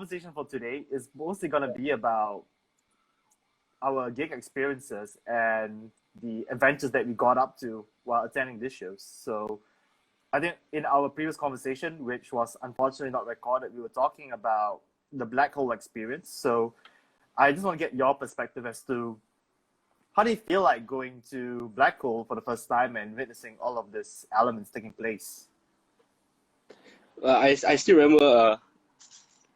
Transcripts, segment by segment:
conversation for today is mostly going to be about our gig experiences and the adventures that we got up to while attending these shows. So I think in our previous conversation, which was unfortunately not recorded, we were talking about the black hole experience. So I just want to get your perspective as to how do you feel like going to black hole for the first time and witnessing all of these elements taking place? I still remember.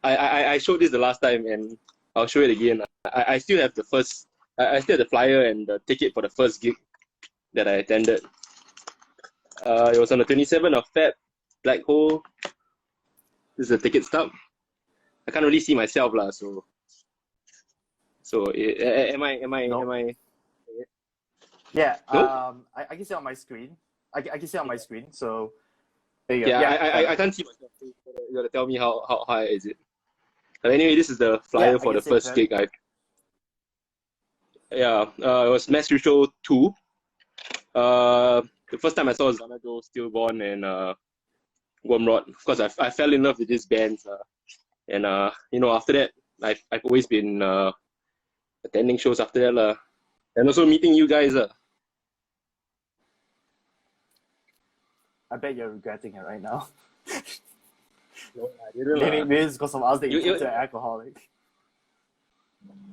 I showed this the last time, and I'll show it again. I still have the first. I still have the flyer and the ticket for the first gig that I attended. It was on the 27th of Feb, Black Hole. This is the ticket stub. I can't really see myself lah, so. Am I? Yeah. No? I can see on my screen. I can see on my screen. So there you go. Yeah, I can't see myself. So you gotta tell me how high is it. But anyway, this is the flyer for the first gig. It was Mass Ritual 2. The first time I saw Xanadu, Stillborn, and Wormrod. Of course, I fell in love with these bands. And after that, I've always been attending shows after that. And also meeting you guys. I bet you're regretting it right now. No, I didn't. Maybe it's because of us that you're an alcoholic.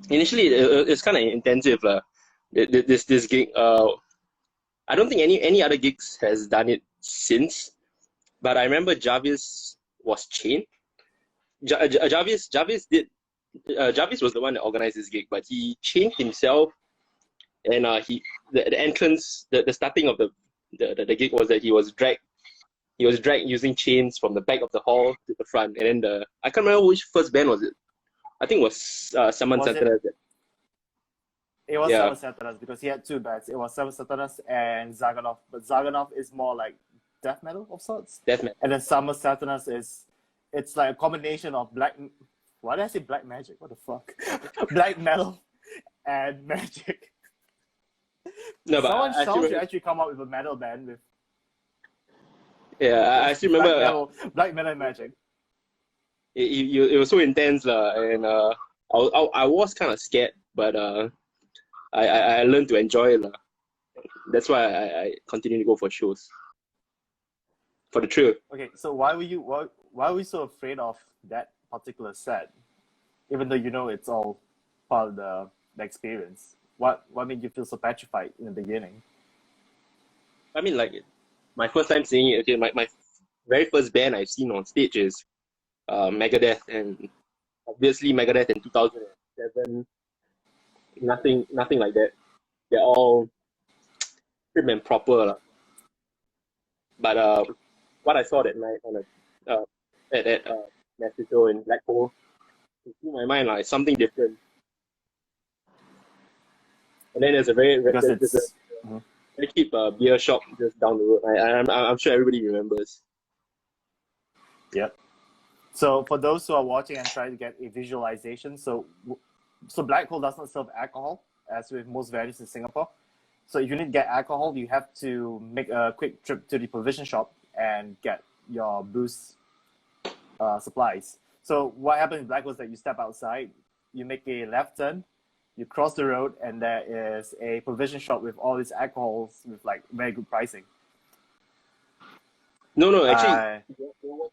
Initially, it's kind of intensive. This gig. I don't think any other gigs has done it since. But I remember Jarvis was chained. Jarvis did. Jarvis was the one that organized this gig, but he chained himself, and the entrance, the starting of the gig was that he was dragged using chains from the back of the hall to the front, and then I can't remember which first band was it. I think it was Saman Santana. It was Seven Satanas because he had two bands. It was Seven Satanas and Zaganov, but Zaganov is more like death metal of sorts. Death metal. And then Summer Satanas it's like a combination of black. Why did I say black magic? What the fuck? Black metal and magic. No, but someone should actually come up with a metal band with. Yeah, I still remember black metal and magic. It was so intense, and I was kind of scared, but I learned to enjoy it. That's why I continue to go for shows. For the thrill. Okay, so why were you so afraid of that particular set? Even though it's all part of the experience. What made you feel so petrified in the beginning? I mean, like, my first time seeing it, okay, my very first band I've seen on stage is Megadeth, and obviously Megadeth in 2007, nothing like that. They're all prim and proper. But what I saw that night on at Mexico in Black Hole, it blew my mind, like something different. And then there's a very cheap beer shop just down the road. I'm sure everybody remembers. Yep. So for those who are watching and trying to get a visualization, so Black Hole does not serve alcohol, as with most venues in Singapore. So if you need to get alcohol, you have to make a quick trip to the provision shop and get your booze supplies. So what happens in Black Hole is that you step outside, you make a left turn, you cross the road, and there is a provision shop with all these alcohols with like very good pricing. No, actually,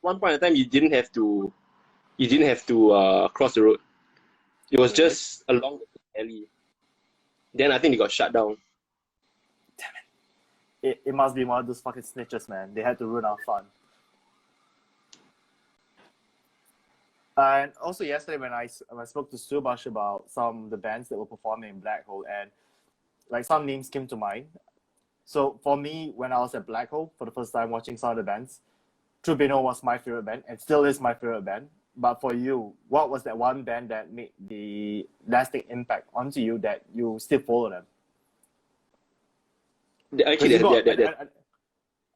one point in time you didn't have to cross the road. It was just along the alley. Then I think it got shut down. Damn it! It must be one of those fucking snitches, man. They had to ruin our fun. And also yesterday when I spoke to Subash about some of the bands that were performing in Black Hole, and like some names came to mind. So for me, when I was at Black Hole for the first time watching some of the bands, Trubino was my favorite band and still is my favorite band. But for you, what was that one band that made the lasting impact onto you that you still follow them? Actually, I know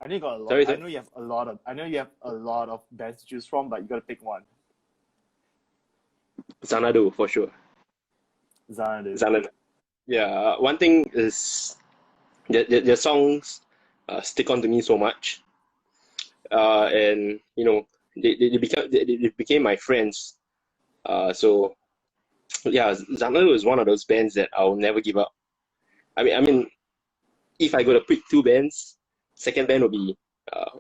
you got a lot. Sorry. I know you have a lot of bands to choose from, but you got to pick one. Xanadu for sure. Xanadu. Yeah, one thing is their songs stick on to me so much, and they became my friends So yeah, Xanadu is one of those bands that I'll never give up. I mean, if I got to pick two bands, second band will be uh,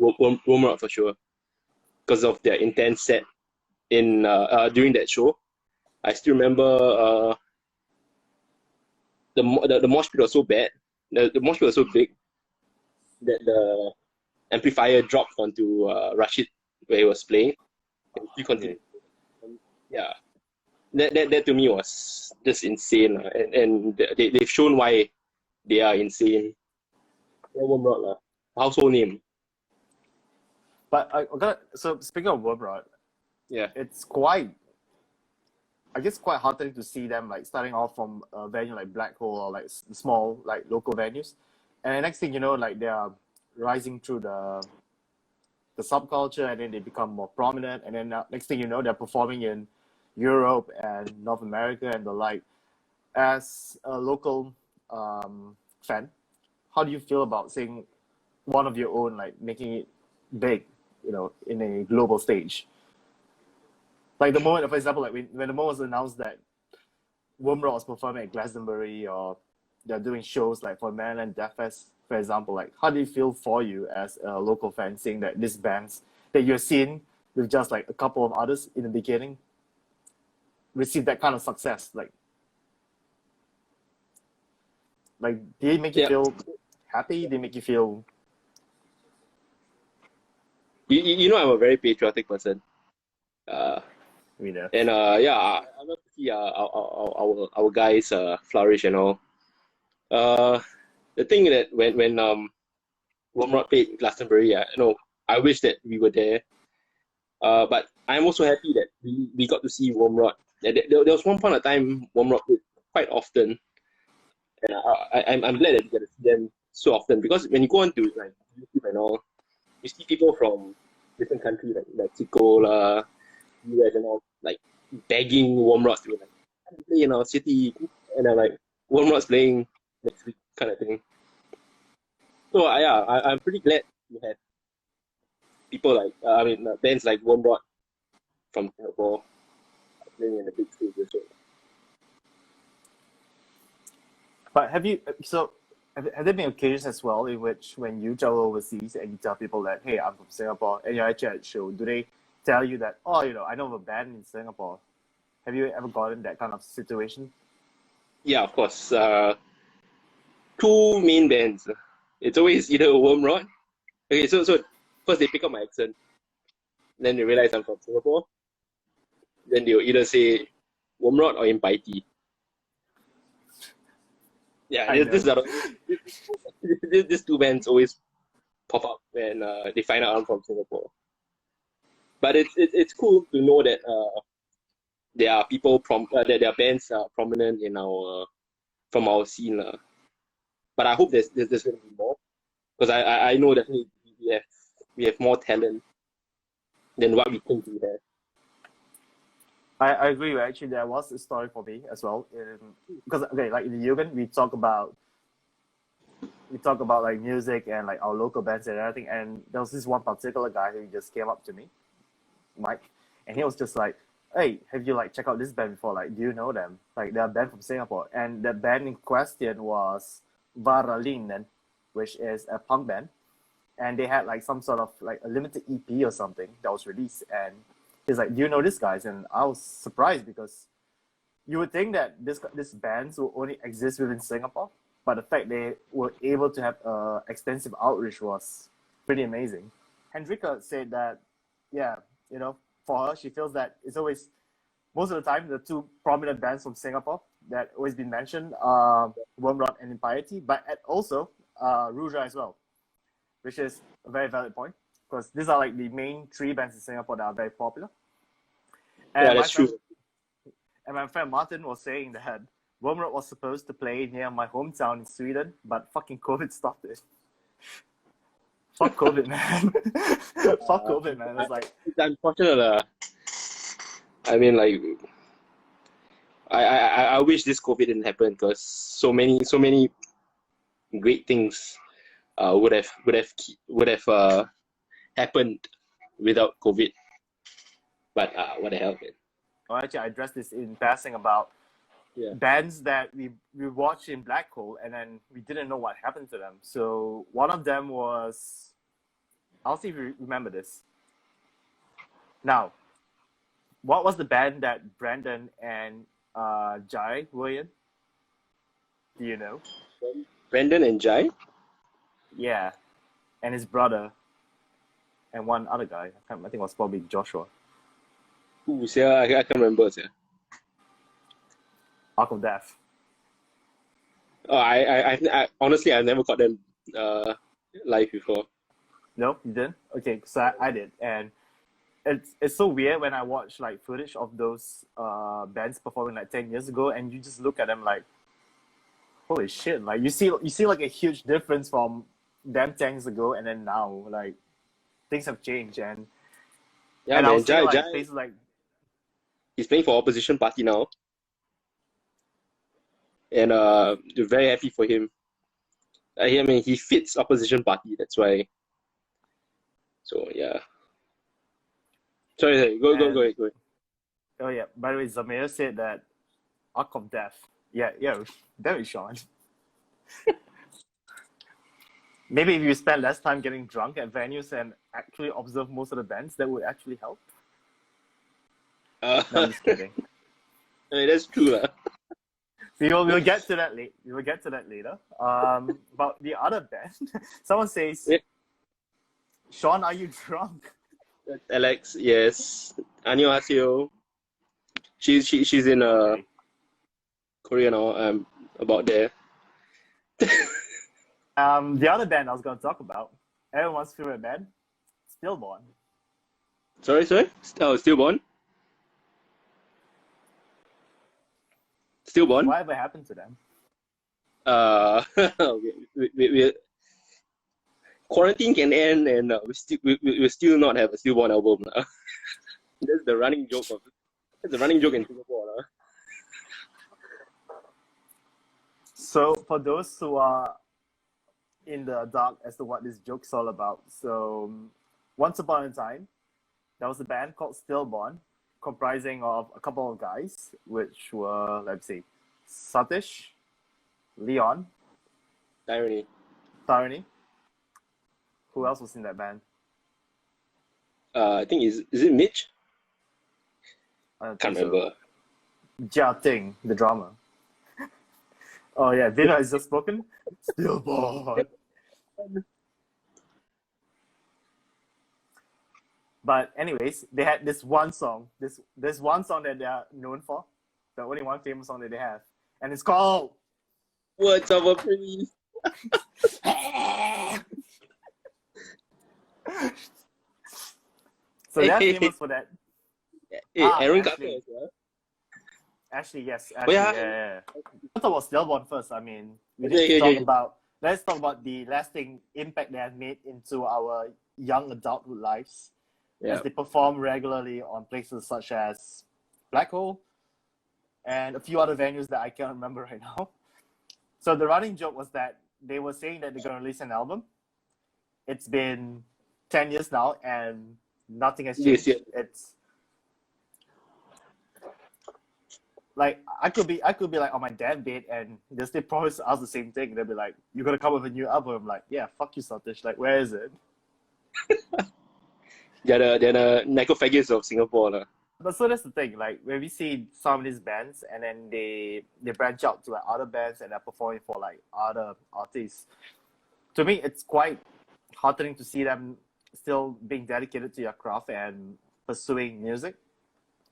Wormrod for sure because of their intense set in during that show. I still remember the mosh pit was so bad, the mosh pit was so big that the amplifier dropped onto Rashid where he was playing, and he continued. Yeah, that to me was just insane, and they've shown why they are insane. Yeah, Wormrod lah, household name. But so speaking of Wormrod, Yeah, it's quite, I guess, quite heartening to see them like starting off from a venue like Black Hole or like small like local venues, and the next thing you know, like they are rising through the subculture, and then they become more prominent, and then next thing you know, they're performing in Europe and North America and the like. As a local fan, how do you feel about seeing one of your own like making it big, in a global stage? Like the moment, for example, like when the moment was announced that Wormrod was performing at Glastonbury, or they're doing shows like for Maryland Death Fest, for example, like how do you feel for you as a local fan seeing that these bands that you're seeing with just like a couple of others in the beginning receive that kind of success? Like did it make you yeah. feel happy? Did it make you feel You know I'm a very patriotic person. And yeah, I love to see our guys flourish and all. The thing that when Wormrod played Glastonbury, I wish that we were there. But I'm also happy that we got to see Wormrod. There was one point of time Wormrod played quite often, and I'm glad that we get to see them so often, because when you go on to like YouTube and all, you see people from different countries like Mexico, US and all, like begging Wormrod to like play in our city, and I'm like, Wormrod's playing next week kind of thing. So yeah, I'm pretty glad we have people like bands like Wormrod from Singapore playing in the big stage as well. But have there been occasions as well in which when you travel overseas and you tell people that, hey, I'm from Singapore, and you're actually at a show, do they tell you that, oh, I know of a band in Singapore? Have you ever gotten that kind of situation? Yeah, of course. Two main bands. It's always either Wormrod. Okay, so first they pick up my accent, then they realize I'm from Singapore. Then they'll either say Wormrod or Impiety. Yeah, these two bands always pop up when they find out I'm from Singapore. But it's cool to know that there are people that there are bands prominent in our from our scene. But I hope there's going to be more, because I know definitely we have more talent than what we think we have. I agree. Actually, there was a story for me as well. Because like in the Yugen, we talk about like music and like our local bands and everything. And there was this one particular guy who just came up to me, Mike, and he was just like, "Hey, have you like checked out this band before? Like, do you know them? Like, they're a band from Singapore." And the band in question was Varalinen, which is a punk band, and they had like some sort of like a limited EP or something that was released. And he's like, "Do you know these guys?" And I was surprised, because you would think that this bands will only exist within Singapore, but the fact they were able to have extensive outreach was pretty amazing. Hendrika said that, yeah, for her, she feels that it's always, most of the time, the two prominent bands from Singapore that always been mentioned are Wormrod and Impiety, but also Ruja as well, which is a very valid point, because these are like the main three bands in Singapore that are very popular. And yeah, that's true. And my friend Martin was saying that Wormrod was supposed to play near my hometown in Sweden, but fucking COVID stopped it. Fuck COVID, man. Fuck COVID, man. It's like, it's unfortunate. I mean, like, I wish this COVID didn't happen, because so many great things would have happened without COVID. But what the hell, man? Or actually, I addressed this in passing about bands that we watched in Black Hole, and then we didn't know what happened to them. So one of them was, I'll see if you remember this. Now, what was the band that Brandon and Jai were in? Do you know? Brandon and Jai? Yeah, and his brother, and one other guy. I think it was probably Joshua. Ooh, I can't remember. Arc of Death. Oh, I honestly, I've never caught them live before. No, you didn't? Okay, so I did, and it's so weird when I watch like footage of those bands performing like 10 years ago, and you just look at them like, holy shit! Like you see like a huge difference from them 10 years ago and then now. Like things have changed, and Yeah, man, Jai, places like he's playing for opposition party now, and we're very happy for him. I mean, he fits opposition party. That's why. So yeah. Sorry. Go ahead. Oh yeah. By the way, Zamir said that Arc of Death. Yeah. That is Shawn. Maybe if you spend less time getting drunk at venues and actually observe most of the bands, that would actually help. No, I'm just kidding. I mean, that's true, lah. We'll get to that later. We will get to that later. About the other band, someone says, Shawn, are you drunk? Alex, yes. 안녕하세요. She's in Korea now. About there. The other band I was going to talk about, everyone's favorite band, Stillborn. Sorry. Oh, Stillborn. Stillborn. Whatever happened to them? Okay. We quarantine can end, and we still not have a Stillborn album. That's the running joke in Singapore. So for those who are in the dark as to what this joke's all about, so once upon a time, there was a band called Stillborn, comprising of a couple of guys, which were, let's see, Satish, Leon, Tharani. Who else was in that band? I think is it Mitch? Can't remember. Jia Ting, the drummer. Oh yeah, Vina has just spoken. Stillborn. But anyways, they had this one song. There's one song that they are known for. The only one famous song that they have. And it's called Words of a Priest. So they're famous for that. Aaron Ashley. as well. Ashley, yes. Oh, yeah. Yeah. Let's talk about Stillborn first. I mean, let's talk about the lasting impact they have made into our young adulthood lives. Yeah. As they perform regularly on places such as Black Hole and a few other venues that I can't remember right now. So the running joke was that they were saying that they're going to release an album. It's been 10 years now and nothing has changed. Yes. It's like I could be like on my deathbed and they still promise us the same thing. They'll be like, "You're gonna come with a new album." I'm like, "Yeah, fuck you, Satish. Like, where is it?" They're the necrophagists of Singapore, lah. But so that's the thing. Like when we see some of these bands and then they branch out to like other bands and they're performing for like other artists. To me, it's quite heartening to see them still being dedicated to your craft and pursuing music.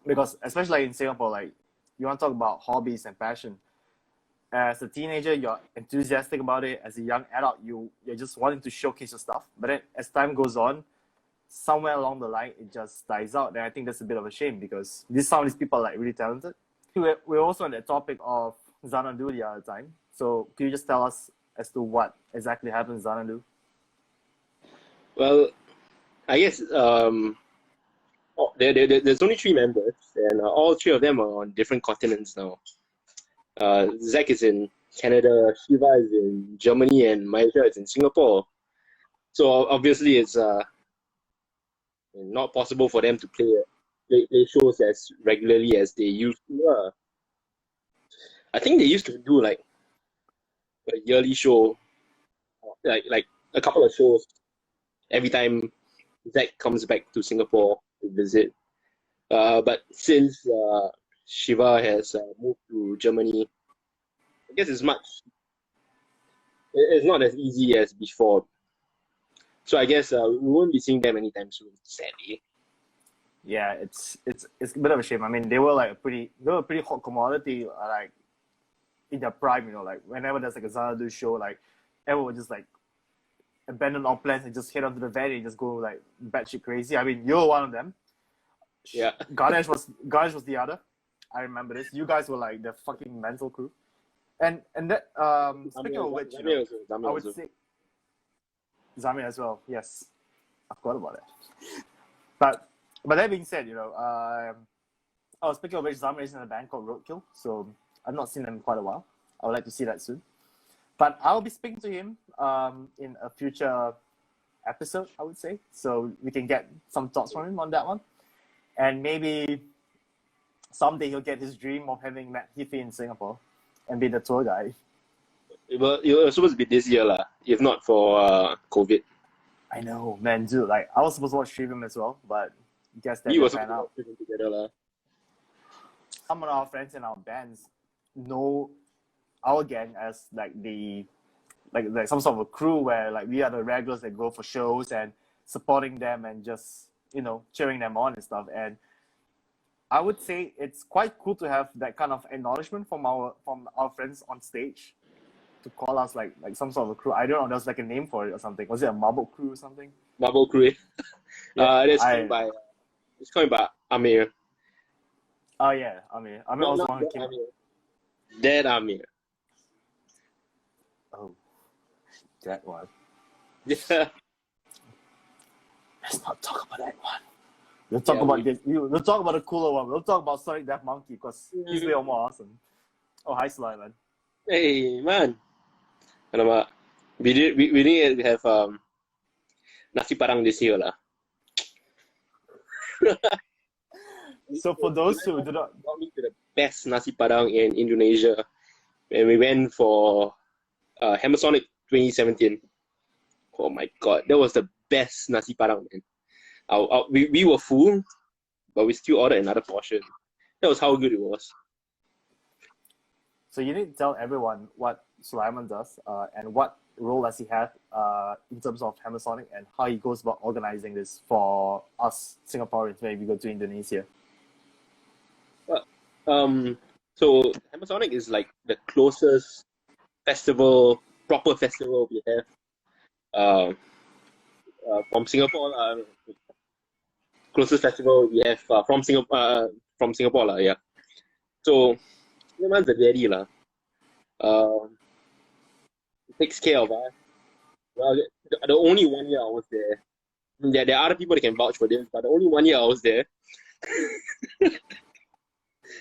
Because especially like in Singapore, like you want to talk about hobbies and passion. As a teenager, you're enthusiastic about it. As a young adult, you're just wanting to showcase your stuff. But then as time goes on, somewhere along the line, it just dies out. And I think that's a bit of a shame because some of these people are like really talented. We're also on the topic of Xanadu the other time. So could you just tell us as to what exactly happened to Xanadu? Well, I guess there's only 3 members, and all 3 of them are on different continents now. Zach is in Canada, Shiva is in Germany, and Malaysia is in Singapore. So obviously it's not possible for them to play play shows as regularly as they used to. I think they used to do like a yearly show, like a couple of shows every time Zach comes back to Singapore to visit. But since Shiva has moved to Germany, I guess it's not as easy as before. So I guess we won't be seeing them anytime soon, sadly. Yeah, it's a bit of a shame. I mean, they were a pretty hot commodity, like in their prime. You know, like whenever there's like a Xanadu show, like everyone would just like abandon all plans and just head onto the venue and just go like batshit crazy. I mean, you're one of them. Yeah. Ganesh was the other. I remember this. You guys were like the fucking mental crew. And that speaking of which, Zamir I would say Zamir as well. Yes, I forgot about it. But that being said, speaking of which, Zamir is in a band called Roadkill, so I've not seen them in quite a while. I would like to see that soon. But I'll be speaking to him in a future episode, I would say, so we can get some thoughts from him on that one. And maybe someday he'll get his dream of having met Hifi in Singapore and be the tour guide. It was supposed to be this year, if not for COVID. I know, man, dude. Like, I was supposed to watch Stream as well, but guess that We were didn't pan out. supposed to be together. Some of our friends in our bands know our gang as like some sort of a crew where like we are the regulars that go for shows and supporting them and just cheering them on and stuff. And I would say it's quite cool to have that kind of acknowledgement from our friends on stage to call us like some sort of a crew. I don't know, there's like a name for it or something. Was it a marble crew or something? Marble crew. It's coined by Amir. Oh yeah, Amir. Amir also one who came. That Amir. Oh, that one. Yeah. Let's not talk about that one. We'll talk about this. We'll talk about the cooler one. We'll talk about Sonic Death Monkey because he's way more awesome. Oh, hi, Sly, man. Hey, man. Alamak. We didn't have nasi padang this year lah. So for those who do not, got me to the best nasi padang in Indonesia, and we went for Hammersonic 2017. Oh my god, that was the best nasi padang, man. We were full, but we still ordered another portion. That was how good it was. So you need to tell everyone what Sulaiman does and what role does he have in terms of Hammersonic and how he goes about organizing this for us Singaporeans when we go to Indonesia. So Hammersonic is like the closest proper festival we have from Singapore. Closest festival we have from Singapore lah, yeah. So Sulaiman's the daddy lah. Takes care of us. Well, the only 1 year I was there. There are other people that can vouch for this, but the only 1 year I was there.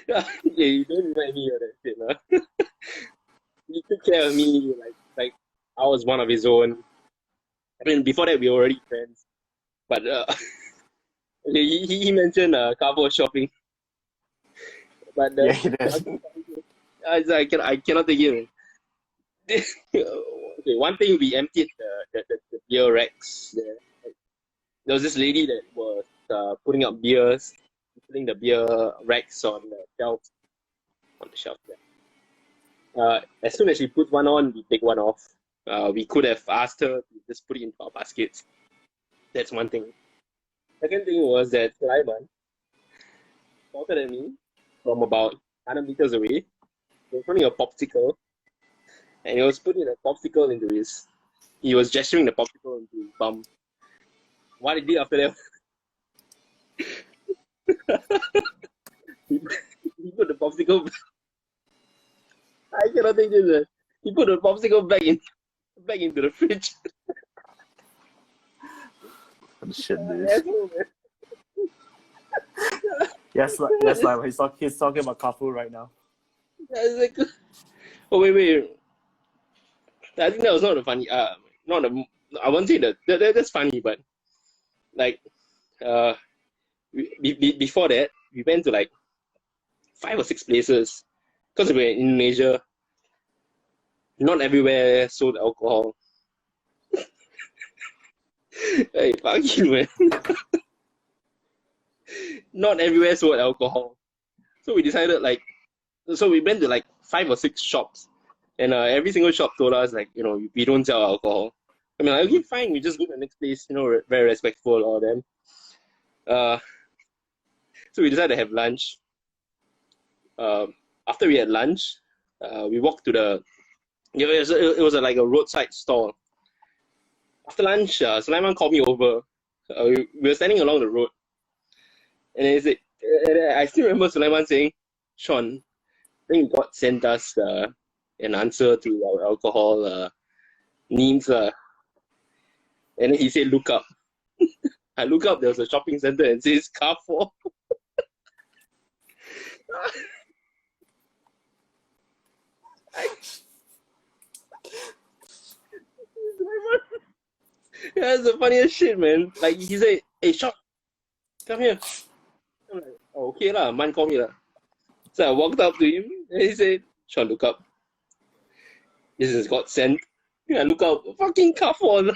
Yeah, you don't remind me of that shit, lah. He took care of me like I was one of his own. I mean, before that we were already friends, but he mentioned carbo shopping. But Yeah, he does. I cannot take it. Okay, one thing, we emptied the beer racks there. There was this lady that was putting up beers, putting the beer racks on the shelf. Yeah. As soon as she put one on, we take one off. We could have asked her to just put it into our baskets. That's one thing. Second thing was that Sulaiman shouted at me from about 100 meters away. He was holding a popsicle, and he was putting the popsicle into he was gesturing the popsicle into his bum. What he did after that, he put the popsicle. I cannot take this, man. He put the popsicle back into the fridge. Shit, dude. Yes, like he's talking about Kafu right now. Like, oh wait. I think that was not a funny. I won't say that's funny, but like, before that, we went to like 5 or 6 places because we were in Indonesia. Not everywhere sold alcohol. Hey, fuck you, man. Not everywhere sold alcohol. So we decided so we went to like 5 or 6 shops, and every single shop told us like, we don't sell alcohol. I mean, like, okay, fine, we just go to the next place, very respectful, all them. So we decided to have lunch. After we had lunch, we walked to it was like a roadside stall. After lunch, Sulaiman called me over. We were standing along the road, and he said, I still remember Sulaiman saying, "Shawn, I think God sent us an answer to our alcohol needs." And then he said, "Look up." I look up, there was a shopping center and it says Carrefour. That's the funniest shit, man. Like, he said, "Hey, Shawn, come here." I'm like, "Oh, okay lah, man call me lah." So I walked up to him and he said, "Shawn, look up. This is God sent." I look up, fucking Carrefour.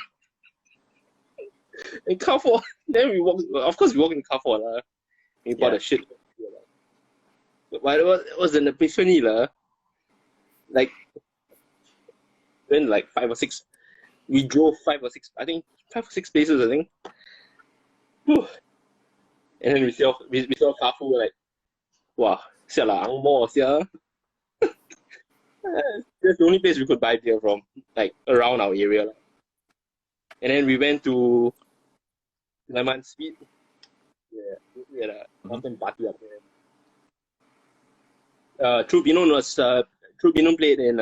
And Carrefour, then we walk, of course we walk in Carrefour lah. We bought a shit. But it was an epiphany lah. Like, when like 5 or 6, we drove 5 or 6, I think 5 or 6 places, I think. Whew. And then we saw Carrefour, we're like, wow, siala, ang mo, sia. That's the only place we could buy beer from, like around our area. And then we went to Sulaiman Street. Yeah, we had a mountain party up there. True Binun played in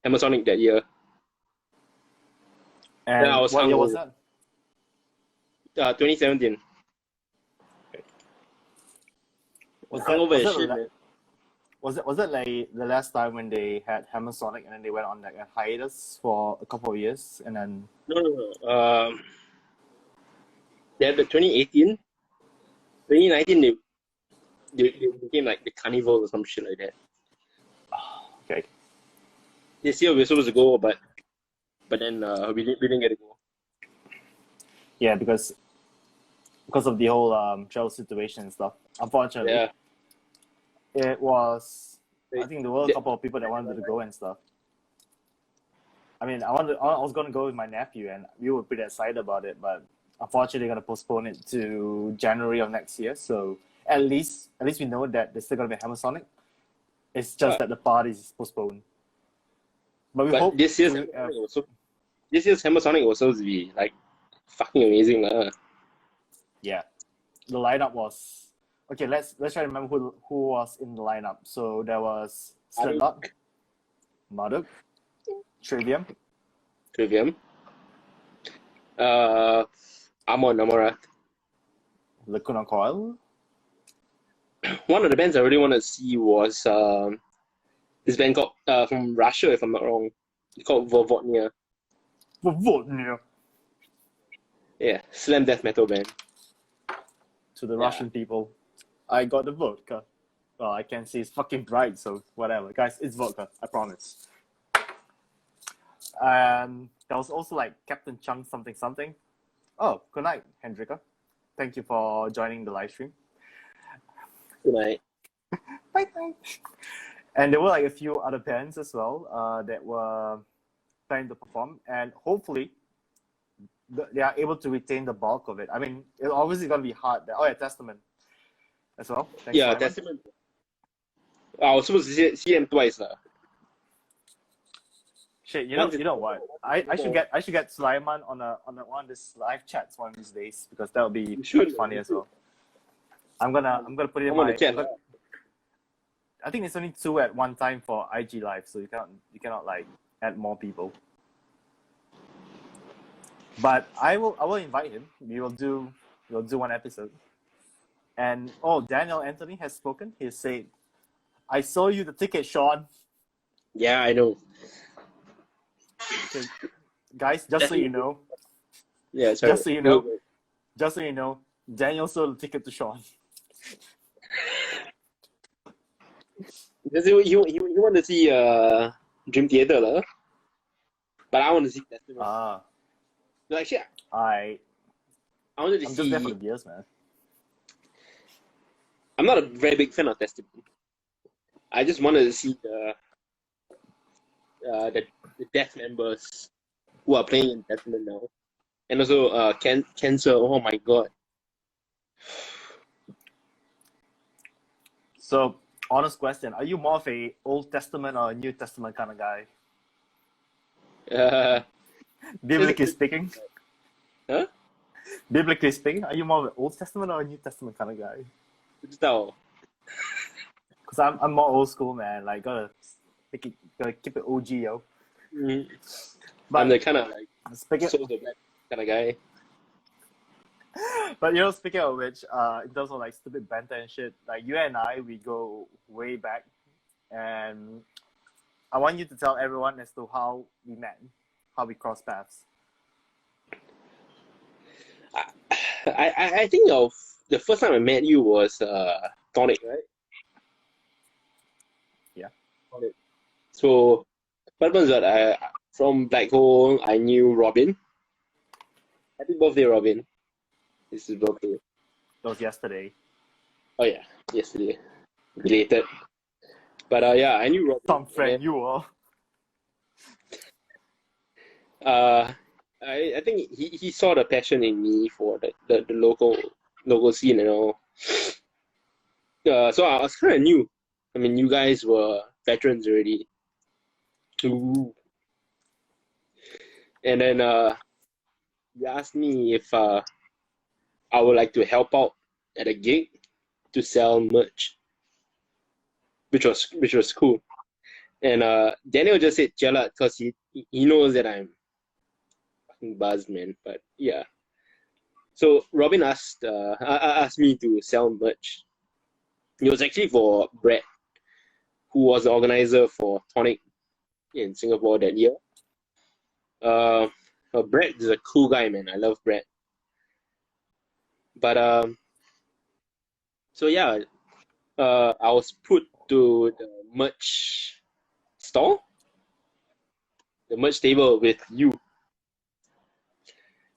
Amazonic that year. And I was what year was that? 2017. Was it like the last time when they had Amazonic and then they went on like a hiatus for a couple of years and then? No. They had the 2018, 2019. They became like the carnival or some shit like that. Okay. This year we were supposed to go, but then we didn't get to go. Yeah, because of the whole travel situation and stuff. Unfortunately, Yeah. It was. I think there were a couple of people that wanted to go and stuff. I mean, I was gonna go with my nephew, and we were pretty excited about it, but unfortunately, they're gonna postpone it to January of next year. So at least we know that there's still gonna be Amazonic. It's just that the party is postponed. But hope this year's Amazonic was supposed to be like fucking amazing, lah. Yeah, the lineup was okay. Let's try to remember who was in the lineup. So there was Slipknot, Marduk, Trivium, Amon Amarth. Lacuna Coil. One of the bands I really want to see was this band called from Russia, if I'm not wrong. It's called Vovodnia. Vovodnia. Yeah, slam death metal band. To the Russian people, I got the vodka. Well, I can see it's fucking bright, so whatever. Guys, it's vodka, I promise. There was also like Captain Chung something. Oh, good night, Hendrika. Thank you for joining the live stream. Good night. Bye. And there were like a few other bands as well that were planning to perform, and hopefully they are able to retain the bulk of it. I mean, it's obviously going to be hard. Testament as well. Thanks, yeah, Simon. Testament. I was supposed to see them twice. Shit, you know what? I should get Sulaiman on one of these live chats one of these days, because that would be funny as well. I'm gonna put it in my chat. I think it's only 2 at one time for IG Live, so you cannot like add more people. But I will invite him. We'll do one episode. And Daniel Anthony has spoken. He said, "I sold you the ticket, Shawn." Yeah, I know. Okay. Guys, just so you know. Yeah, sorry. Just so you know, Daniel sold a ticket to Shawn. Because he want to see Dream Theater lah. But I want to see Testament. Like shit. I wanted to I'm see. just there for the beers, man. I'm not a very big fan of Testament. I just wanted to see the death members who are playing in Testament now, and also Cancer. Oh my god. So, honest question: are you more of a Old Testament or a New Testament kind of guy? Biblically speaking. Huh? Biblically speaking, are you more of an Old Testament or a New Testament kind of guy? 不知道。 Because I'm more old school, man. Like, gotta keep it OG, yo. But I'm the kind of like speaking, Souls of Black kind of guy. But speaking of which, in terms of like stupid banter and shit, like you and I, we go way back, and I want you to tell everyone as to how we met, how we crossed paths. I think the first time I met you was Tonic, right? Yeah. Tonic. So what happens is that from Black Hole, I knew Robin. Happy birthday, Robin. This is birthday. That was yesterday. Oh yeah, yesterday. Belated. But yeah, I knew Robin. Some friend you were. I think he saw the passion in me for the local scene and all. So I was kind of new. I mean, you guys were veterans already. Ooh. And then you asked me if I would like to help out at a gig to sell merch, which was cool. And Daniel just said "Jala" because he knows that I'm fucking buzzed, man. But yeah. So Robin asked me to sell merch. It was actually for Brett, who was the organizer for Tonic in Singapore that year. Brett is a cool guy, man. I love Brett. But so yeah, I was put to the merch store, the merch table with you,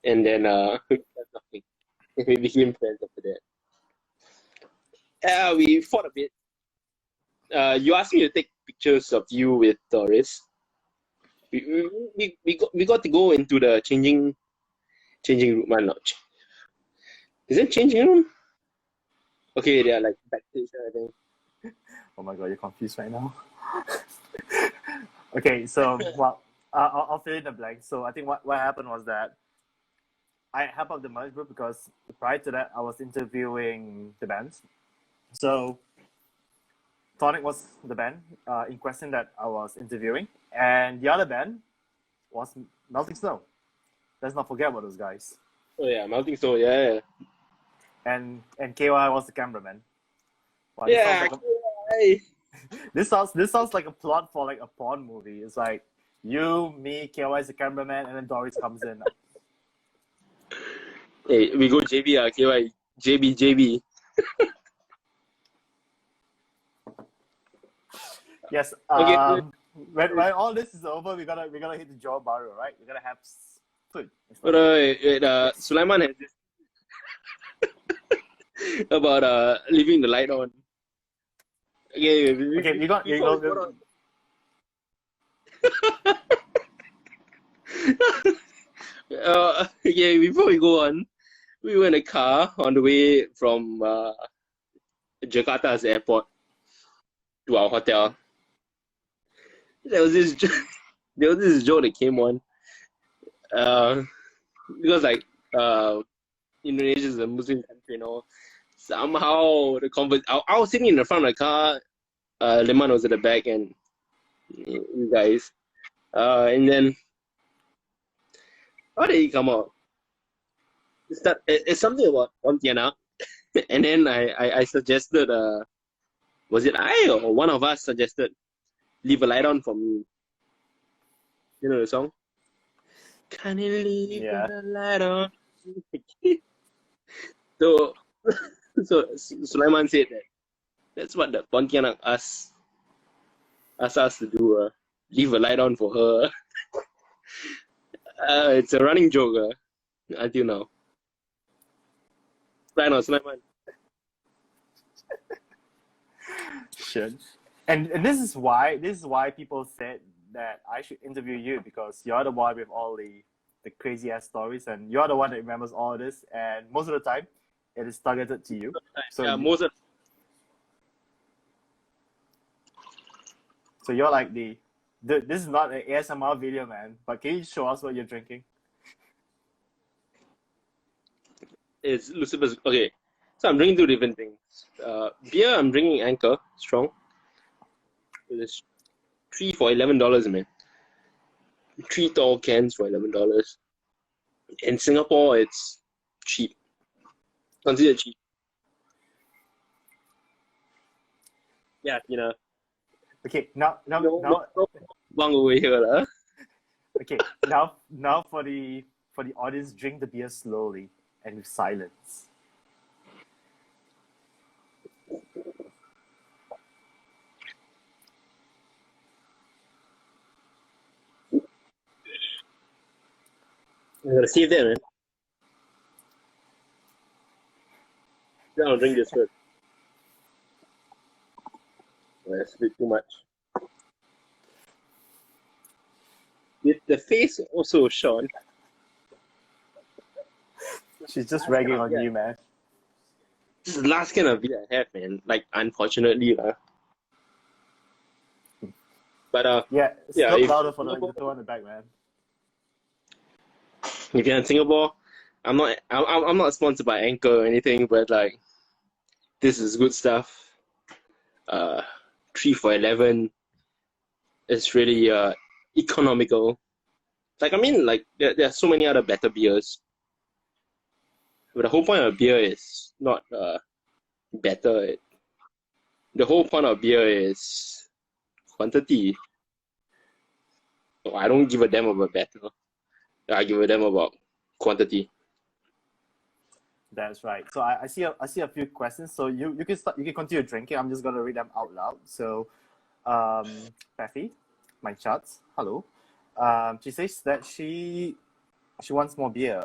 and then nothing. We became friends after that. We fought a bit. You asked me to take pictures of you with Doris. We got to go into the changing room. Not. Is it changing room? Okay, they are like backstage, I think. Oh my god, you're confused right now. Okay, so well, I'll fill in the blank. So I think what happened was that I helped out the merge group because prior to that I was interviewing the bands. So Tonic was the band in question that I was interviewing, and the other band was Melting Snow. Let's not forget about those guys. Oh yeah, Melting Snow, yeah. And KY was the cameraman. Wow, yeah. This sounds like a plot for like a porn movie. It's like you, me, KY is the cameraman, and then Doris comes in. Hey, we go JB, KY, JB. Yes. Okay. When all this is over, we gotta hit the Johor Bahru, right? We gotta have food. Wait, Sulaiman has this about leaving the light on. Okay, we got. Yeah, before we go on, we were in a car on the way from Jakarta's airport to our hotel. There was this joke that came on because like Indonesia is a Muslim country, you know. Somehow I was sitting in the front of the car, Leman was at the back, and you guys, and then how did he come out? It's something about Pontianak, and then I suggested, was it I or one of us suggested, leave a light on for me. You know the song? Can you leave a light on? So, so Sulaiman said that that's what the Pontianak asked us to do. Leave a light on for her. It's a running joke until now. Right on, Sulaiman. Shit. And this is why people said that I should interview you, because you're the one with all the crazy ass stories, and you're the one that remembers all of this, and most of the time it is targeted to you. So Yeah, most of so you're like this is not an ASMR video, man, but can you show us what you're drinking? it's Lucifer's. Okay, so I'm drinking two different things. Beer, I'm drinking Anchor Strong. It's 3 for $11, man. 3 tall cans for $11. In Singapore, it's cheap. Considered cheap. Yeah, you know. Okay, now Bang over here, lah. okay, now for the audience, drink the beer slowly and with silence. I'm gonna save that, man. Then I'll drink this first. That's a bit too much. The face also, Shawn. She's just ragging on you, man. This is the last can of beer I have, man. Like, unfortunately, But Yeah, yeah, look if louder for the on the back, man. if you're in Singapore, I'm not sponsored by Anchor or anything, but like, this is good stuff. 3 for $11. It's really economical. Like, I mean, like, there are so many other better beers. But the whole point of beer is not better. The whole point of beer is quantity. So I don't give a damn about better. I give a damn about quantity. That's right. So I see a few questions. So you can start. You can continue drinking. I'm just gonna read them out loud. So, Patty, my charts. Hello. She says that she wants more beer.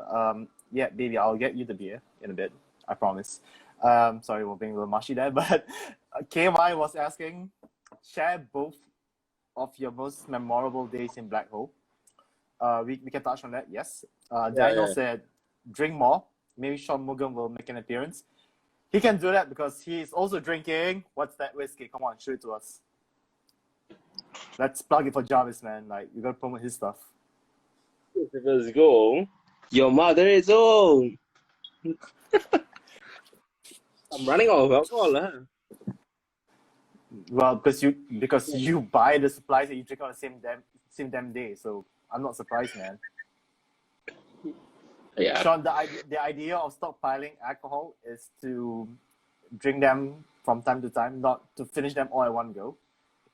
Yeah, baby, I'll get you the beer in a bit. I promise. Sorry, we're being a little mushy there, but KMI was asking, share both of your most memorable days in Black Hole. We can touch on that. Yes. Daniel said, drink more. Maybe Shawnmugam will make an appearance. He can do that because he's also drinking. What's that whiskey? Come on, show it to us. Let's plug it for Jarvis, man. Like, you gotta promote his stuff. Let's go. Your mother is home. I'm running out of alcohol, Well, because you buy the supplies and you drink on the same damn day. So I'm not surprised, man. Yeah. Shawn, the idea of stockpiling alcohol is to drink them from time to time, not to finish them all at one go.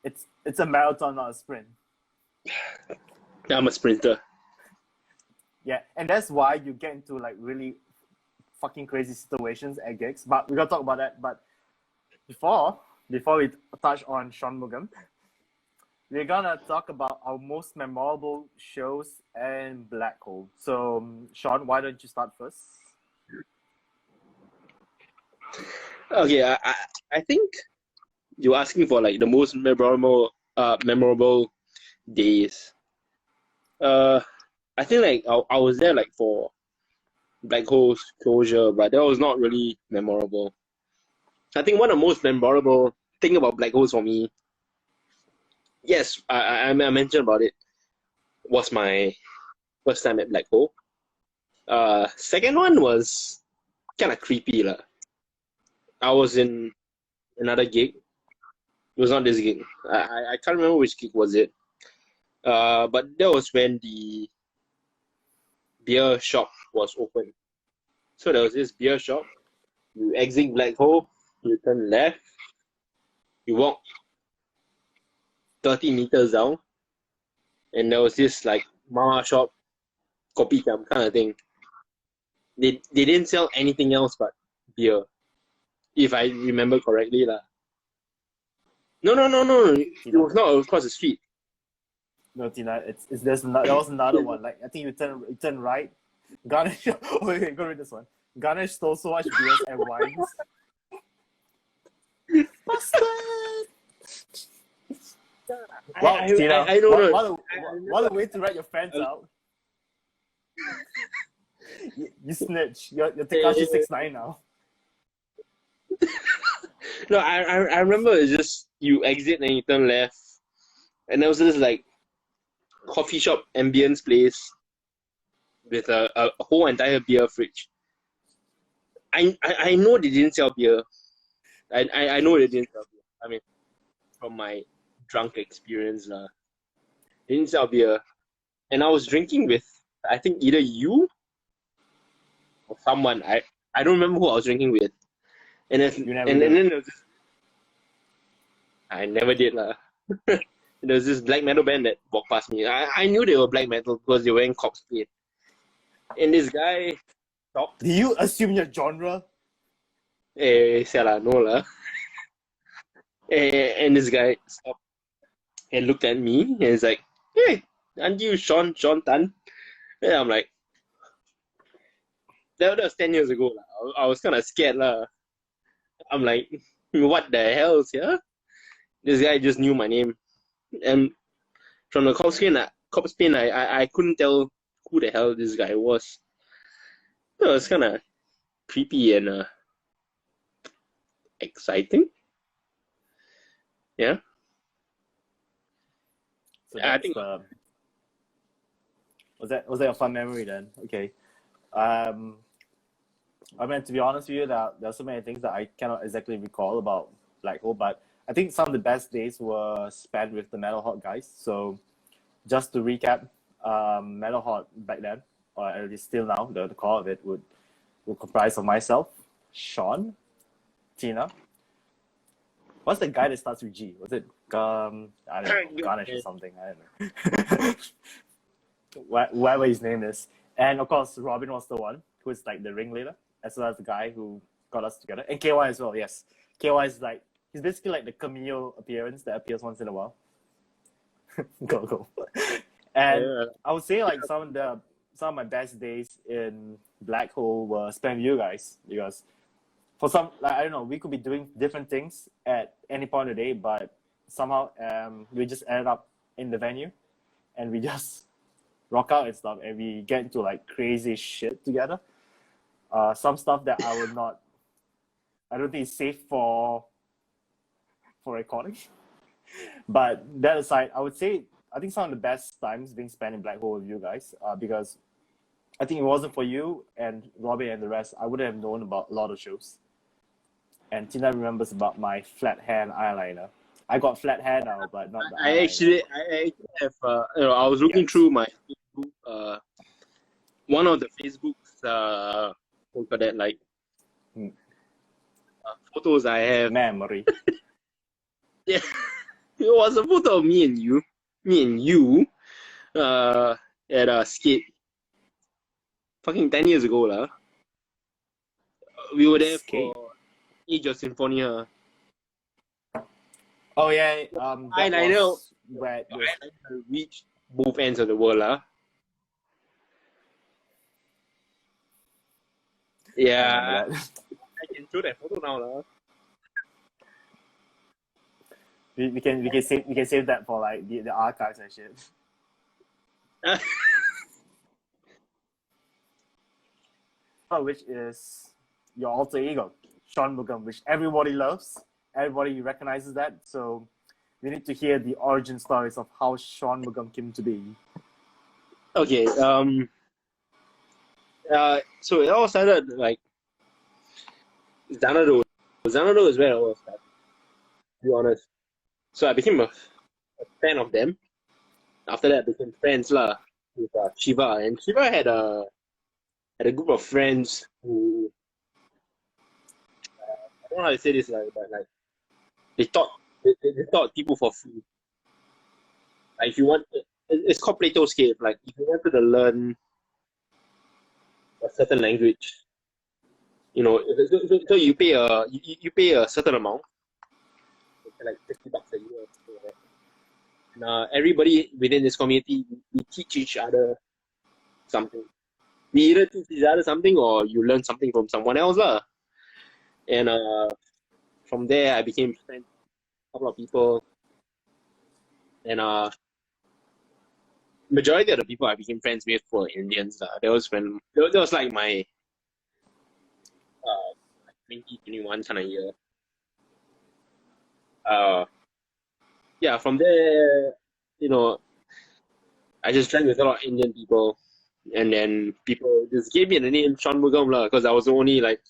It's a marathon, not a sprint. I'm a sprinter. Yeah, and that's why you get into like really fucking crazy situations at gigs. But we're gonna talk about that. But before we touch on Shawnmugam, we're gonna talk about our most memorable shows and Black Hole. So, Shawn, why don't you start first? Okay, I think you're asking for like the most memorable days. I think like I was there like for Black Hole's closure, but that was not really memorable. I think one of the most memorable thing about Black Holes for me, yes, I mentioned about it, was my first time at Black Hole. Second one was kind of creepy lah. I was in another gig. It was not this gig. I can't remember which gig was it. But that was when the beer shop was open. So there was this beer shop. You exit Black Hole, you turn left, you walk 30 meters down, and there was this like mama shop, kopitiam kind of thing. They didn't sell anything else but beer, if I remember correctly lah. No. It was not across the street. No, Tina, there was another one. Like I think you turn right. Ganesh, wait, go read this one. Ganesh stole so much beers and wines. Bastard! Well, Tina, I don't know. what a way to write your friends out. You snitch. You're Tekashi 6ix9ine now. No, I remember it's just you exit and you turn left, and there was this like coffee shop ambience place with a whole entire beer fridge. I know they didn't sell beer. I know they didn't sell beer. I mean, from my drunk experience, they didn't sell beer, and I was drinking with I think either you or someone. I don't remember who I was drinking with, and then there was this, I never did lah. There was this black metal band that walked past me. I knew they were black metal because they were wearing corpse paint. And this guy stopped. Do you assume your genre? No lah. And this guy stopped and looked at me and he's like, "Hey, aren't you Shawn Tan?" And I'm like, that was 10 years ago lah. I was kind of scared lah. I'm like, what the hell, yeah? This guy just knew my name. And from the corpse paint, I couldn't tell who the hell this guy was. So it was kind of creepy and exciting. Yeah. So I think was that a fun memory then? Okay. I mean, to be honest with you, there are so many things that I cannot exactly recall about Black Hole, but I think some of the best days were spent with the Metal Hot guys. So just to recap, Metal Hot back then, or at least still now, the core of it would comprise of myself, Shawn, Tina. What's the guy that starts with G? Was it I don't know, Ganesh or something? I don't know. Whatever his name is. And of course, Robin was the one who is like the ringleader, as well as the guy who got us together. And KY as well, yes. KY is like, he's basically like the cameo appearance that appears once in a while. go. And yeah. I would say like some of my best days in Black Hole were spent with you guys, because for some, like, I don't know, we could be doing different things at any point of the day, but somehow we just ended up in the venue and we just rock out and stuff, and we get into like crazy shit together. Some stuff that I don't think is safe for recording. But that aside, I would say I think some of the best times being spent in Black Hole with you guys, because I think if it wasn't for you and Robin and the rest, I wouldn't have known about a lot of shows. And Tina remembers about my flat hair and eyeliner. I got flat hair now, but not the eyeliner. I actually have, I was looking through my Facebook, one of the Facebook's, what for that, like, photos I have. Memory. Yeah, it was a photo of me and you, at a skate. Fucking 10 years ago lah. We were there for Age of Symphonia. Oh yeah, eyeliner reached both ends of the world lah. Yeah, I can show that photo now lah. We can save that for like the archives and shit. Which is your alter ego, Shawnmugam, which everybody loves. Everybody recognizes that. So we need to hear the origin stories of how Shawnmugam came to be. Okay. So it all started like Xanadu. Xanadu is where it all started, to be honest. So I became a fan of them. After that, I became friends lah with Shiva, and Shiva had a group of friends who I don't know how to say this like, but like they taught people for free. Like if you want, it's called Plato's Cave. Like if you wanted to learn a certain language, You know, so you pay you pay a certain amount, like $50 a year or something like that. And everybody within this community, we teach each other something. We either teach each other something or you learn something from someone else lah. And from there, I became friends with a couple of people, and majority of the people I became friends with were Indians lah. That was like my 2021 kind of year. Yeah, from there, you know, I just drank with a lot of Indian people, and then people just gave me the name Shawnmugam lah, because I was the only like,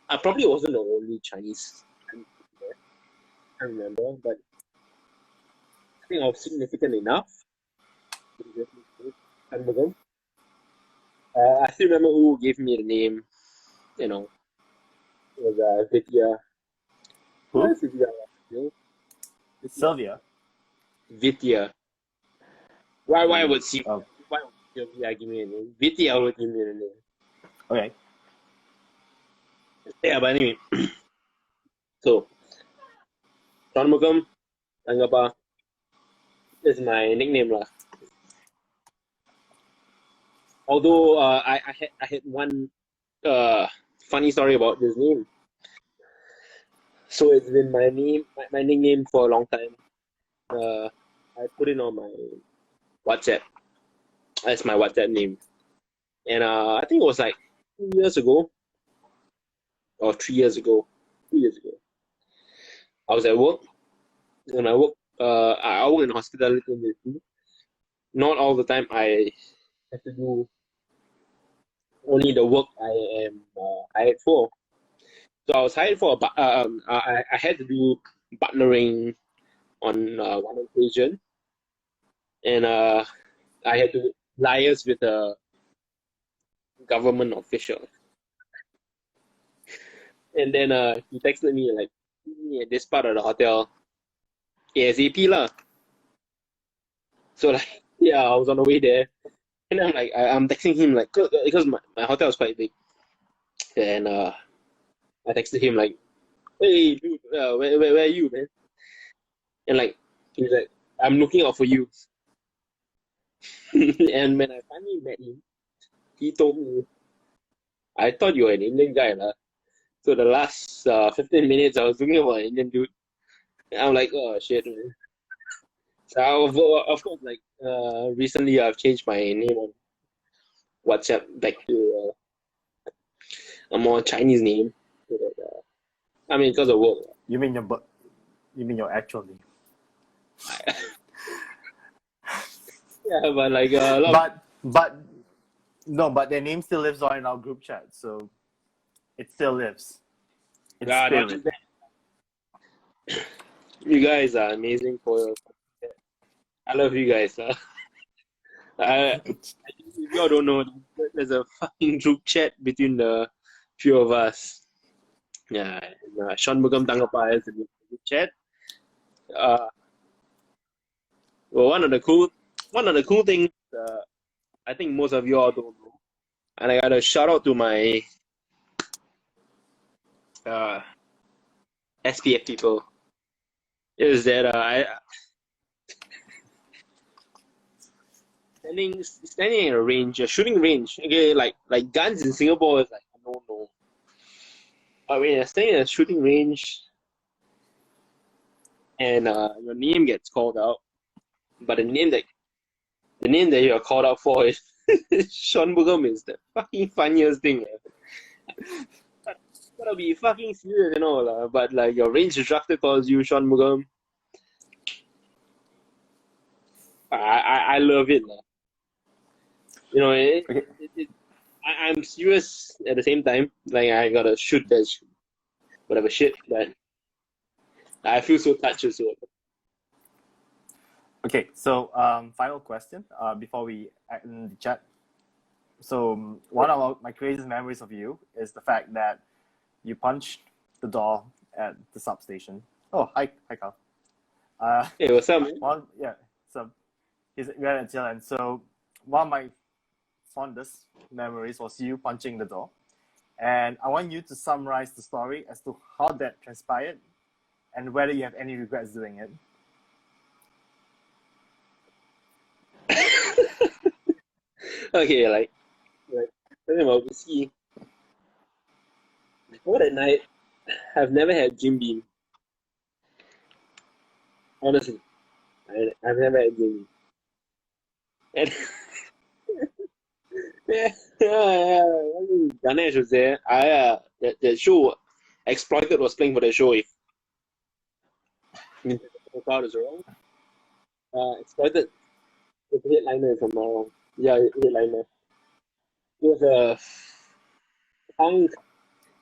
I probably wasn't the only Chinese there. I can't remember, but I think I was significant enough to get me Shawnmugam. I still remember who gave me the name. You know, it was Vidya. Who? Vidya? Sylvia. Vidya. Why would she? Oh, Why would Sylvia give me a name? Vidya would give me a name. okay. Yeah, but anyway, so Shawnmugam Tangapa is my nickname lah. Although I had one funny story about this name. So it's been my nickname for a long time. I put it on my WhatsApp as my WhatsApp name, and I think it was like 2 years ago or 3 years ago. 2 years ago, I was at work, and I work in hospitality industry. Not all the time I have to do only the work I am hired for. So I was hired for I had to do butlering on one occasion, and I had to liaise with a government official. And then he texted me like, "Meet me at this part of the hotel ASAP lah." So like, yeah, I was on the way there, and I'm like, I'm texting him like, because my hotel is quite big, and I texted him like, "Hey dude, where are you, man?" And like, he's like, "I'm looking out for you." And when I finally met him, he told me, "I thought you were an Indian guy lah." So the last 15 minutes, I was looking for an Indian dude. And I'm like, oh shit, man. So of course, like recently, I've changed my name on WhatsApp back to a more Chinese name. So that, I mean, because of work. You mean your actual name? Yeah, but like a lot. But their name still lives on in our group chat, so it still lives. It's God, spirit. You guys are amazing I love you guys. If y'all don't know, there's a fucking group chat between the few of us. Yeah, Shawnmugam Tangapa is a group chat. Well, one of the cool things I think most of you all don't know, and I gotta shout out to my SPF people, is that standing in a range, a shooting range. Okay, like guns in Singapore is like no. I mean, standing in a shooting range, and your name gets called out, but the name that you are called out for is Shawnmugam is the fucking funniest thing ever. Gotta be fucking serious, you know, lah. But like your range instructor calls you Shawnmugam. I love it, lah. You know, I'm serious at the same time. Like I gotta shoot that whatever shit, but I feel so touched also. Okay, so final question before we end the chat. So one of my craziest memories of you is the fact that you punched the door at the substation. Oh, hi Carl. Hey, what's up, man? So we're at Jill, and so one of my fondest memories was you punching the door. And I want you to summarize the story as to how that transpired and whether you have any regrets doing it. Okay, like talking about whiskey. Before that night, I've never had Jim Beam. Honestly, I've never had Jim Beam. And Ganesh was there. That show, Exploited was playing for the show. If the crowd is wrong, Exploited was the headliner, if I'm not wrong. Yeah, headliner. It was a punk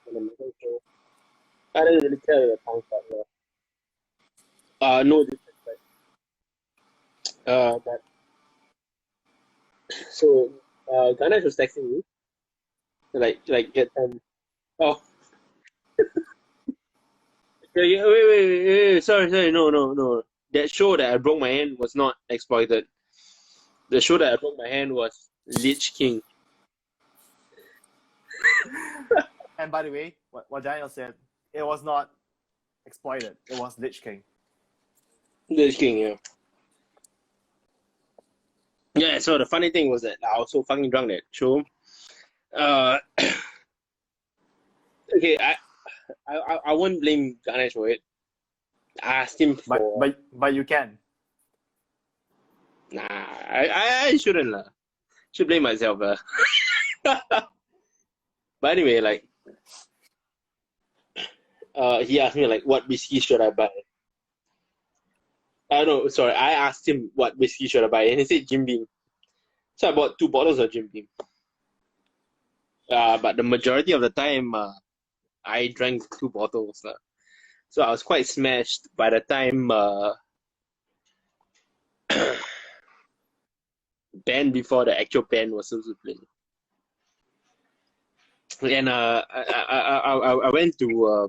and a metal show. I didn't really care the punk part. No disrespect. But so Ganesh was texting me like get time. Oh, yeah, wait. Sorry. No. That show that I broke my hand was not Exploited. The show that I broke my hand was Lich King. And by the way, what Daniel said, it was not Exploited. It was Lich King. Lich King, yeah. Yeah, so the funny thing was that I was so fucking drunk that show. Okay, I won't blame Ganesh for it. I asked him for. But you can. Nah, I shouldn't lah. Should blame myself lah. But anyway, like, he asked me like, what whiskey should I buy? No, sorry, I asked him what whiskey should I buy, and he said Jim Beam. So I bought 2 bottles of Jim Beam. But the majority of the time, I drank 2 bottles lah. So I was quite smashed by the time band before the actual band was supposed to play. And I went to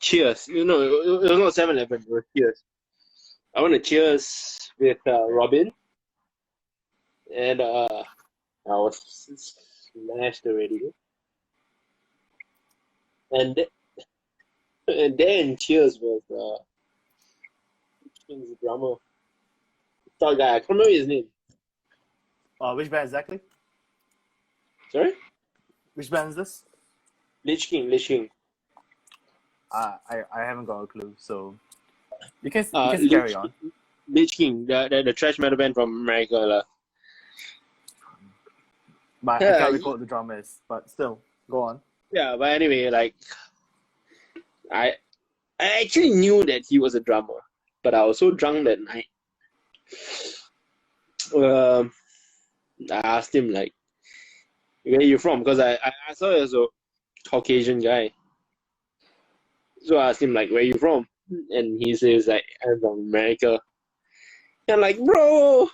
Cheers. You know, it was not 7-Eleven, it was Cheers. I went to Cheers with Robin, and I was smashed already. And then Cheers was King's drummer. Tall guy, I can't remember his name. Which band exactly? Sorry? Which band is this? Lich King. I haven't got a clue, so you can carry on. Lich King, the thrash metal band from America lah. But I can't recall what the drummer is. But still, go on. Yeah, but anyway, like I actually knew that he was a drummer, but I was so drunk that night. I asked him like, where are you from? Because I saw he was a Caucasian guy. So I asked him like, where are you from? And he says like, I'm from America. And I'm like, bro,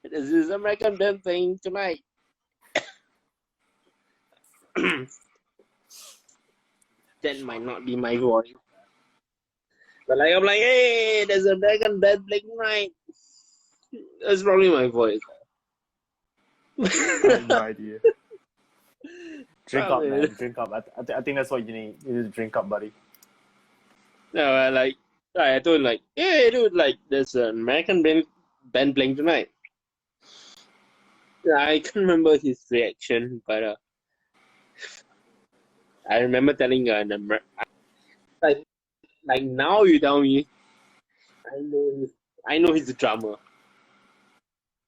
this is American band playing tonight. That might not be my voice. But like I'm like, hey, there's an American band playing tonight. That's probably my voice. I have no idea. Drink up, man. Drink up. I think that's what you need. You need to drink up, buddy. No, I told him like, hey, dude, like, there's an American band playing tonight. I can't remember his reaction, but I remember telling like now you tell me, I know he's a drummer.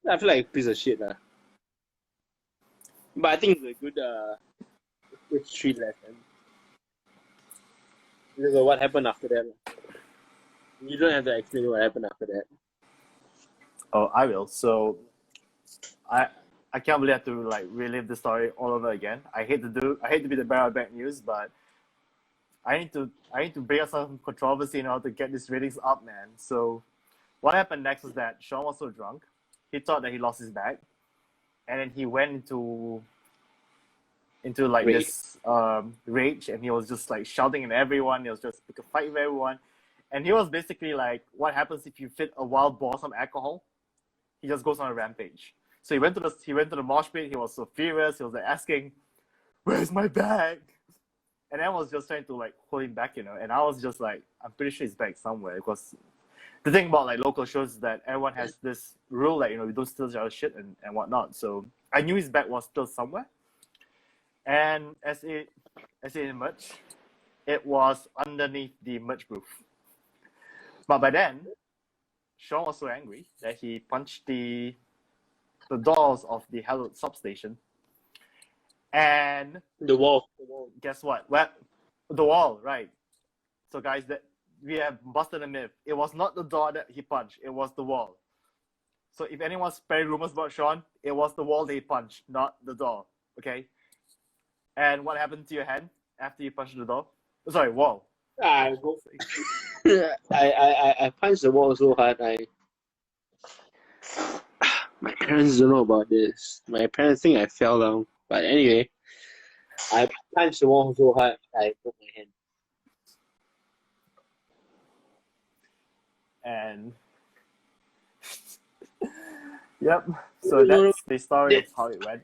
I feel like a piece of shit lah. But I think it's a good street lesson. Because of what happened after that. You don't have to explain what happened after that. Oh, I will. So, I can't believe I have to like relive the story all over again. I hate to be the bearer of bad news, but I need to bring up some controversy in order to get these ratings up, man. So, what happened next was that Shawn was so drunk, he thought that he lost his bag, and then he went into like Rage. this rage, and he was just like shouting at everyone. He was just pick a fight with everyone, and he was basically like, what happens if you fit a wild boar some alcohol? He just goes on a rampage. So he went to the mosh pit. He was so furious. He was like asking, "Where's my bag?" And I was just trying to like hold him back, And I was just like, I'm pretty sure he's back somewhere, because the thing about like local shows is that everyone has this rule, like, we don't steal each other's shit and whatnot. So I knew his bag was still somewhere. And as it emerged, it was underneath the merch booth. But by then, Shawn was so angry that he punched the doors of the hallowed substation. And The wall. guess what? Well, the wall, right. So guys, that we have busted a myth. It was not the door that he punched, it was the wall. So if anyone's spreading rumors about Shawn, it was the wall they punched, not the door. Okay? And what happened to your hand after you punched the door? Sorry, wall. I punched the wall so hard. My parents don't know about this. My parents think I fell down. But anyway, I punched the wall so hard I broke my hand. And yep. So that's the story of how it went.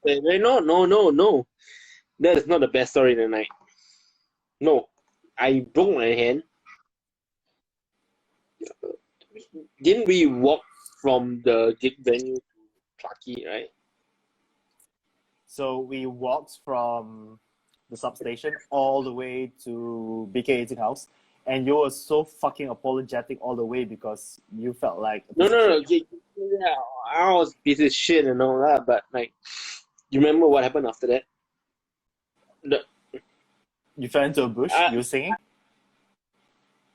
Wait, no. That is not the best story of the night. No. I broke my hand. Didn't we walk from the gig venue to Clarke, right? So we walked from the substation all the way to BK18 house, and you were so fucking apologetic all the way because you felt like a piece of No. shit. Yeah, I was a piece of shit and all that, but like, you remember what happened after that? You fell into a bush. You were singing.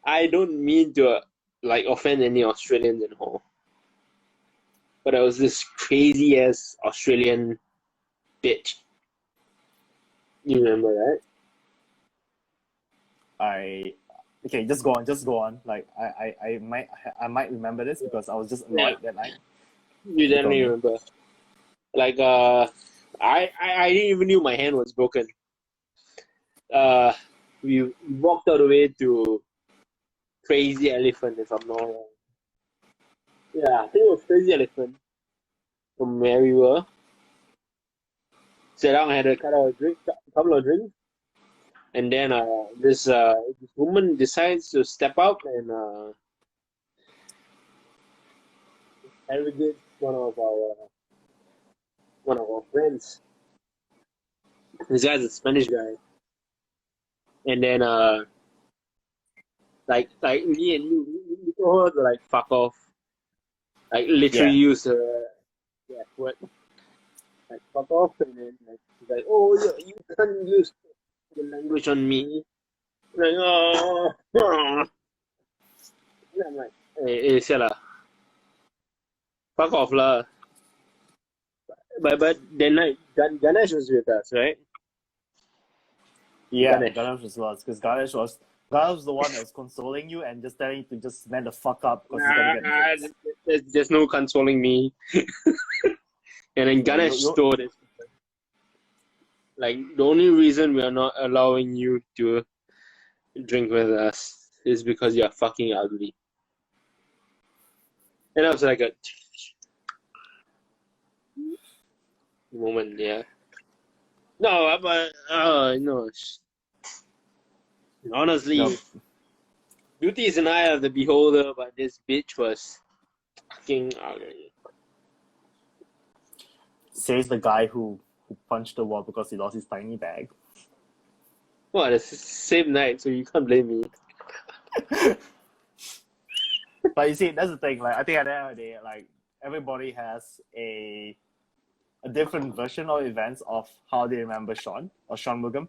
I don't mean to like offend any Australians in hall, but I was this crazy ass Australian bitch. You remember that? Okay, just go on. Like I might remember this because I was just annoyed that night. You definitely remember. Like I didn't even knew my hand was broken. We walked all the way to Crazy Elephant, if I'm not wrong. Yeah, I think it was Crazy Elephant from where we were. Sat down, had a couple of drinks, and then this woman decides to step out and interrogate one of our friends. This guy's a Spanish guy, and then like me and you told her to like fuck off, like literally use the word like fuck off, and then like she's like, oh, you can't use the language on me, like oh, and I'm like, hey Sela, fuck off lah. But then like Ganesh was with us, right? Yeah, Ganesh was lost because Ganesh was the one that was consoling you and just telling you to just man the fuck up because he's gonna get drinks. There's no consoling me. And then Ganesh stole it. Like, the only reason we are not allowing you to drink with us is because you're fucking ugly. And that was like a moment, yeah. No, but no. Honestly, beauty is an eye of the beholder, but this bitch was fucking ugly. Says the guy who punched the wall because he lost his tiny bag. Well, it's the same night, so you can't blame me. But you see, that's the thing. Like, I think at the end of the day, like, everybody has a different version of events of how they remember Shawn or Shawnmugam,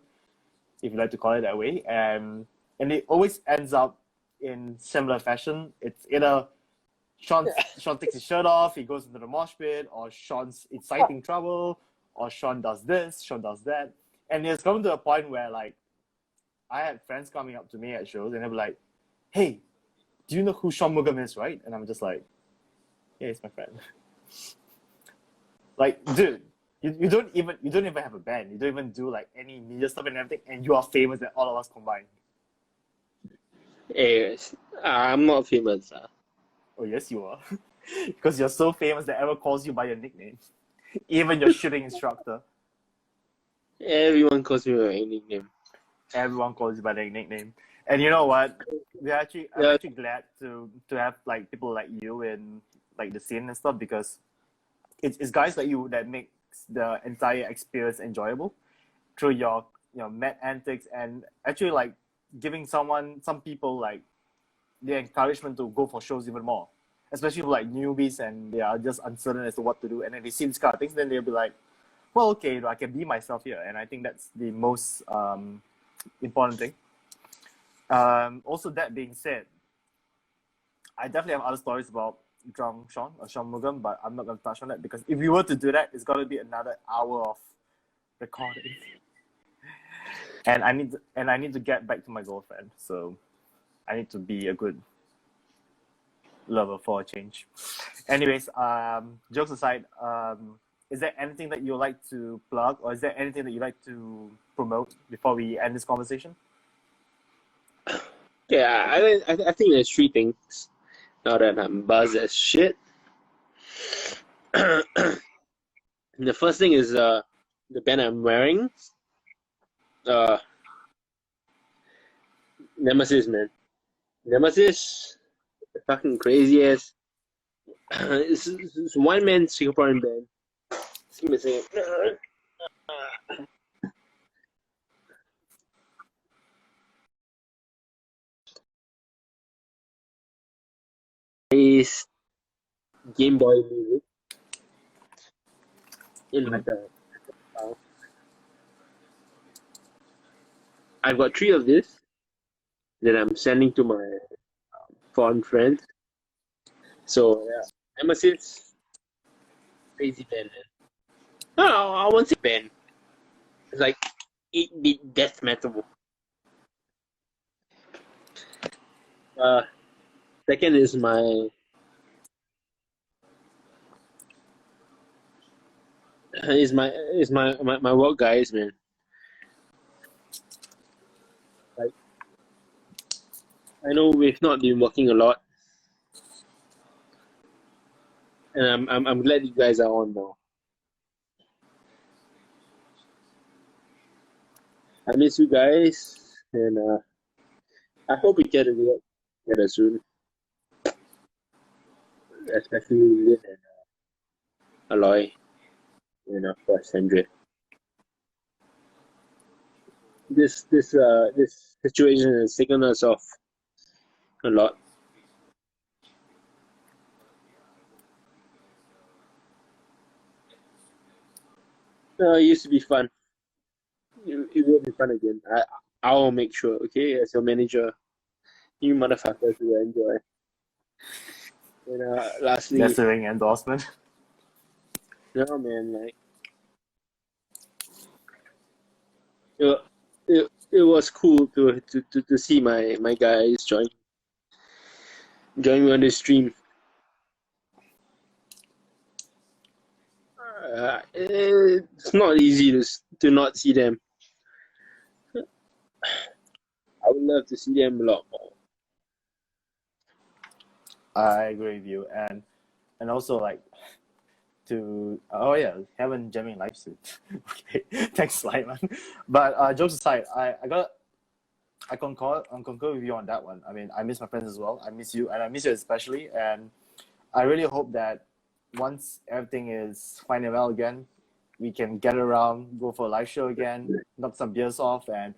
if you like to call it that way, and it always ends up in similar fashion. It's either Shawn takes his shirt off, he goes into the mosh pit, or Shawn's inciting trouble, or Shawn does this, Shawn does that, and it's come to a point where like I had friends coming up to me at shows and they'd be like, "Hey, do you know who Shawnmugam is, right?" And I'm just like, "Yeah, he's my friend." Like, dude, you don't even have a band. You don't even do like any media stuff and everything, and you are famous than all of us combined. Hey, I'm not famous. Oh yes, you are. because you're so famous that everyone calls you by your nickname, even your shooting instructor. Everyone calls me by my nickname. Everyone calls you by their nickname. And you know what? I'm actually glad to have like people like you in like the scene and stuff, because it's guys like you that makes the entire experience enjoyable through your mad antics, and actually like giving some people like the encouragement to go for shows even more, especially for like newbies and they are just uncertain as to what to do, and then they see these kind of things, then they'll be like, well, okay, I can be myself here. And I think that's the most important thing. Also, that being said, I definitely have other stories about Drunk Shawn or Shawnmugam, but I'm not going to touch on that, because if we were to do that, it's going to be another hour of recording. And I need to get back to my girlfriend, so I need to be a good lover for a change. Anyways, jokes aside, is there anything that you like to plug, or is there anything that you like to promote before we end this conversation? Yeah, I think there's three things. Now that I'm buzzed as shit. The first thing is the band I'm wearing. Nemesis, man. Nemesis, fucking crazy ass. It's one man Singaporean band. Give me a second. Plays Game Boy music in like a I've got 3 of this that I'm sending to my foreign friends. So yeah, Nemesis, crazy band. No, I won't say band. It's like 8-bit death metal. Second is my work guys, man. Like, I know we've not been working a lot, and I'm glad you guys are on now. I miss you guys, and I hope we get together soon, especially Lin and Aloy, and of course Andre. This situation has taken us off a lot. It used to be fun. It will be fun again. I'll make sure. Okay, as your manager, you motherfuckers will enjoy. And lastly, That's a ring endorsement. no man, like it was cool to see my guys join me on the stream. It's not easy to not see them. I would love to see them a lot more. I agree with you, and also like haven't jamming live soon. Okay, thanks, Slyman. But jokes aside, I concur with you on that one. I mean, I miss my friends as well. I miss you, and I miss you especially. And I really hope that once everything is fine and well again, we can get around, go for a live show again, knock some beers off, and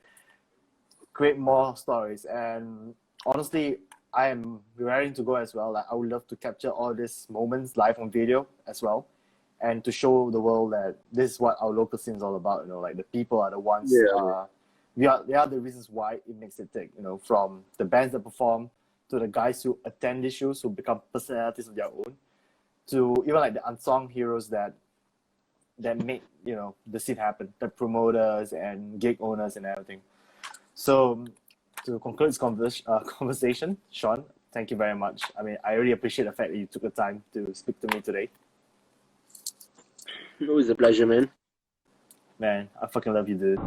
create more stories. And honestly, I am raring to go as well. Like, I would love to capture all these moments live on video as well, and to show the world that this is what our local scene is all about. Like the people are the ones. They are the reasons why it makes it tick. From the bands that perform, to the guys who attend these shows, who become personalities of their own, to even like the unsung heroes that make the scene happen, the promoters and gig owners and everything. So to conclude this conversation, Shawn, thank you very much. I mean, I really appreciate the fact that you took the time to speak to me today. It was a pleasure, man. Man, I fucking love you, dude.